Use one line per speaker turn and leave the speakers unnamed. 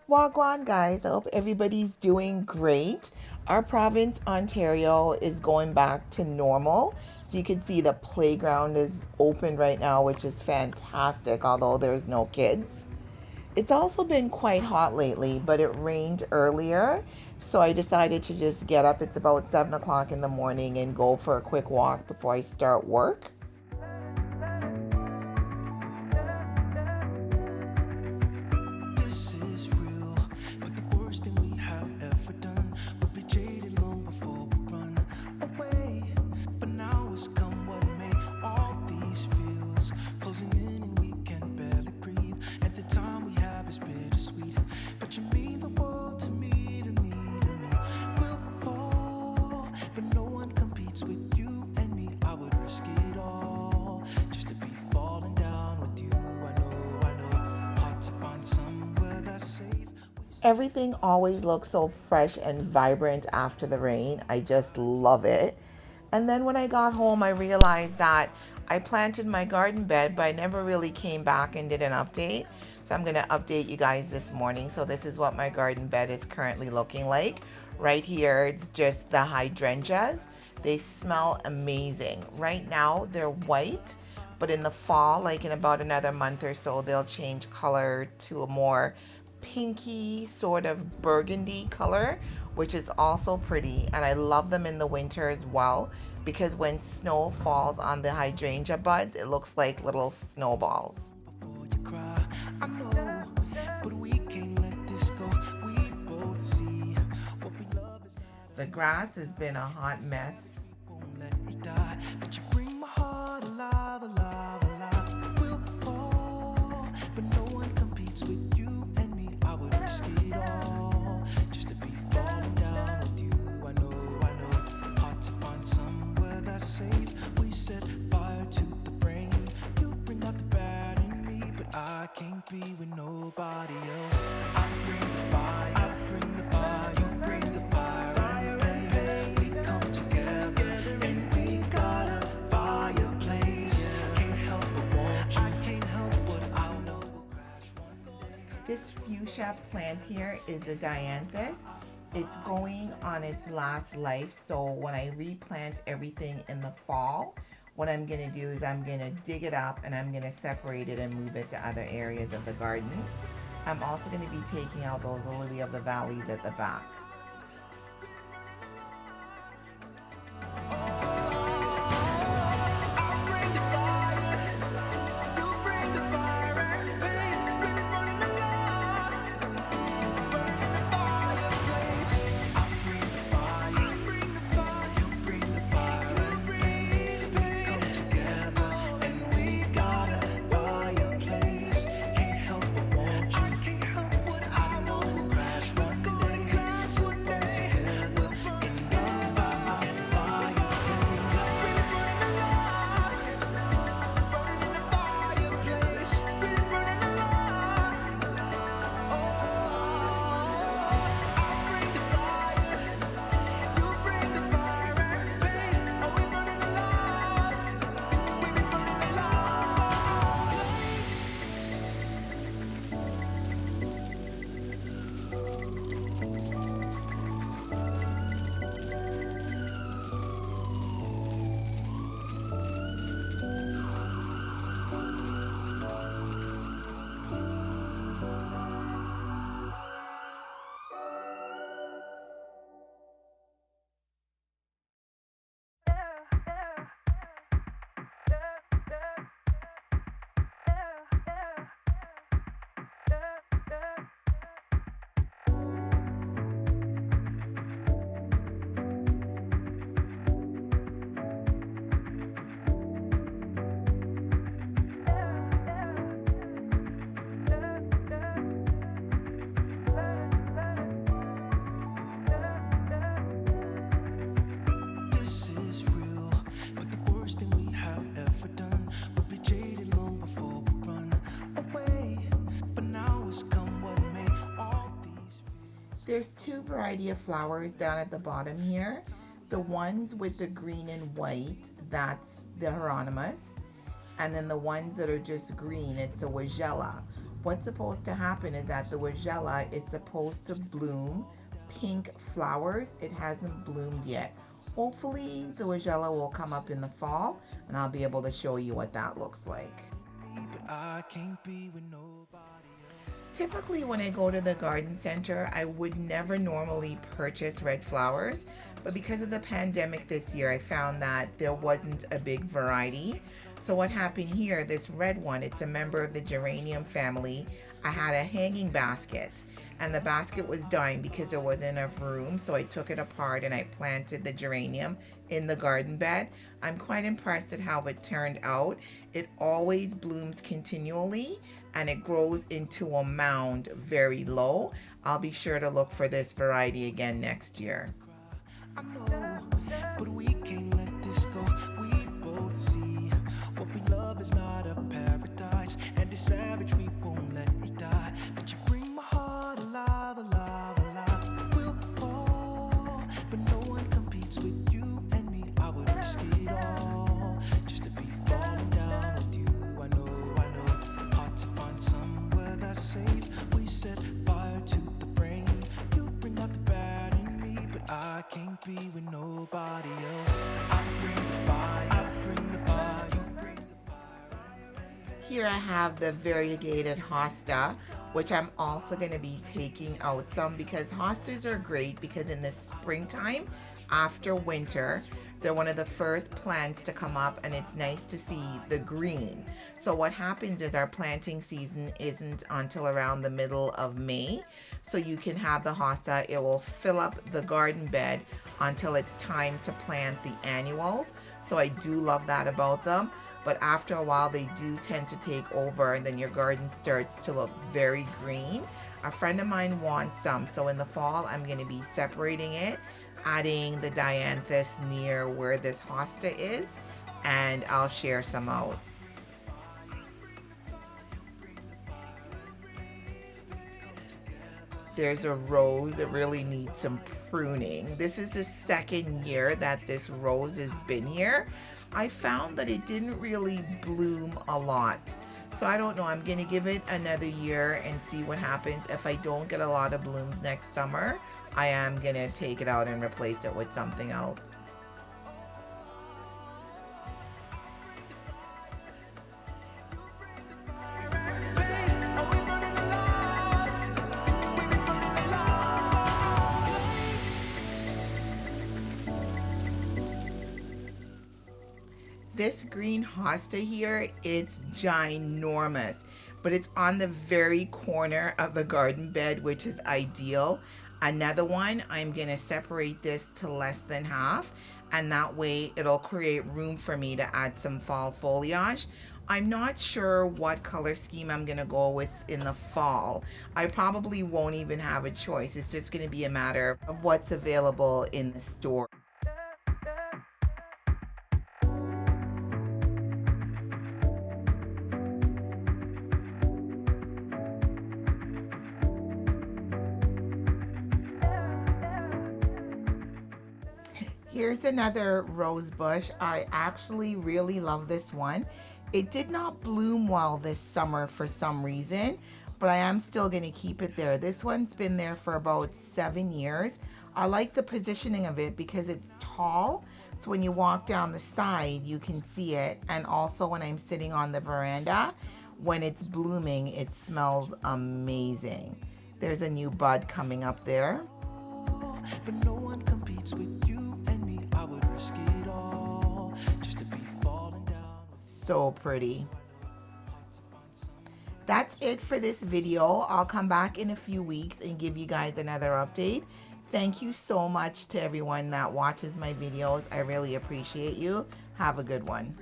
Wagwan, guys. I hope everybody's doing great. Our province, Ontario, is going back to normal. So you can see the playground is open right now, which is fantastic, although there's no kids. It's also been quite hot lately, but it rained earlier. So I decided to just get up. It's about 7 o'clock in the morning and go for a quick walk before I start work.
This is real, but the worst thing we have ever done would be jaded long before we run away. For now has come what may all these feels closing in and we can barely breathe. At the time we have is bittersweet, but you mean the world to me, to me, to me. We'll fall, but no one competes with you and me. I would risk it all just to be falling down with you. I know, hard to find somewhere that's safe.
Everything always looks so fresh and vibrant after the rain. I just love it. And then when I got home, I realized that I planted my garden bed, but I never really came back and did an update. So I'm going to update you guys this morning. So this is what my garden bed is currently looking like. Right here, it's just the hydrangeas. They smell amazing. Right now, they're white, but in the fall, like in about another month or so, they'll change color to a more pinky sort of burgundy color, which is also pretty. And I love them in the winter as well because when snow falls on the hydrangea buds, it looks like little snowballs.
Before you cry, I know, but we can't let this go. We both see what we love is not
The grass has been a hot mess.
won't let it die. But you bring my heart alive, alive, alive. We'll fall, but no one competes with you and me. I would risk it all just to be falling down with you. I know, hard to find somewhere that's safe. We set fire to the brain. You bring out the bad in me, but I can't be with nobody else. I bring the fire, I bring the fire, you bring the fire, and baby, we come together and we got a fireplace. Can't help but want you. I can't help what I know will crash one day.
This fuchsia plant here is a dianthus. It's going on its last life, so when I replant everything in the fall, what I'm going to do is I'm going to dig it up and I'm going to separate it and move it to other areas of the garden. I'm also going to be taking out those lily of the valleys at the back.
This is real, but the worst thing we have ever done would be jaded long before we run away. For now has come what may all these
There's two variety of flowers down at the bottom here. The ones with the green and white, that's the Hieronymus. And then the ones that are just green, it's a Weigela. What's supposed to happen is that the Weigela is supposed to bloom pink flowers. It hasn't bloomed yet. Hopefully the Weigela will come up in the fall and I'll be able to show you what that looks like.
But I can't be with nobody else.
Typically when I go to the garden center, I would never normally purchase red flowers, but because of the pandemic this year, I found that there wasn't a big variety. So what happened here, this red one, it's a member of the geranium family. I had a hanging basket and the basket was dying because there wasn't enough room. So I took it apart and I planted the geranium in the garden bed. I'm quite impressed at how it turned out. It always blooms continually and it grows into a mound very low. I'll be sure to look for this variety again next year.
I know, but we can't let this go. We both see what we love is not a paradise, and it's savage, we won't let it die. But you bring my heart alive, alive, alive. We'll fall, but no one competes with you and me. I would risk it all just to be falling down with you. I know, hard to find somewhere that's safe. We set fire to the brain. You bring out the bad in me, but I can't be with nobody else. I bring the fire, you bring the fire.
Here I have the variegated hosta, which I'm also going to be taking out some because hostas are great because in the springtime after winter, they're one of the first plants to come up and it's nice to see the green. So what happens is our planting season isn't until around the middle of May. So you can have the hosta, it will fill up the garden bed until it's time to plant the annuals. So I do love that about them. But after a while they do tend to take over and then your garden starts to look very green. A friend of mine wants some, so in the fall I'm going to be separating it, adding the dianthus near where this hosta is, and I'll share some out. There's a rose that really needs some pruning. This is the second year that this rose has been here. I found that it didn't really bloom a lot. So I don't know, I'm gonna give it another year and see what happens. If I don't get a lot of blooms next summer, I am gonna take it out and replace it with something else. This green hosta here, it's ginormous, but it's on the very corner of the garden bed, which is ideal. Another one, I'm gonna separate this to less than half, and that way it'll create room for me to add some fall foliage. I'm not sure what color scheme I'm gonna go with in the fall. I probably won't even have a choice. It's just gonna be a matter of what's available in the store. Here's another rose bush. I actually really love this one. It did not bloom well this summer for some reason, but I am still going to keep it there. This one's been there for about 7 years. I like the positioning of it because it's tall, so when you walk down the side you can see it, and also when I'm sitting on the veranda, when it's blooming it smells amazing. There's a new bud coming up there.
But no one competes with you and me. I would risk it all just to be falling down.
So pretty. That's it for this video. I'll come back in a few weeks and give you guys another update. Thank you so much to everyone that watches my videos. I really appreciate you. Have a good one.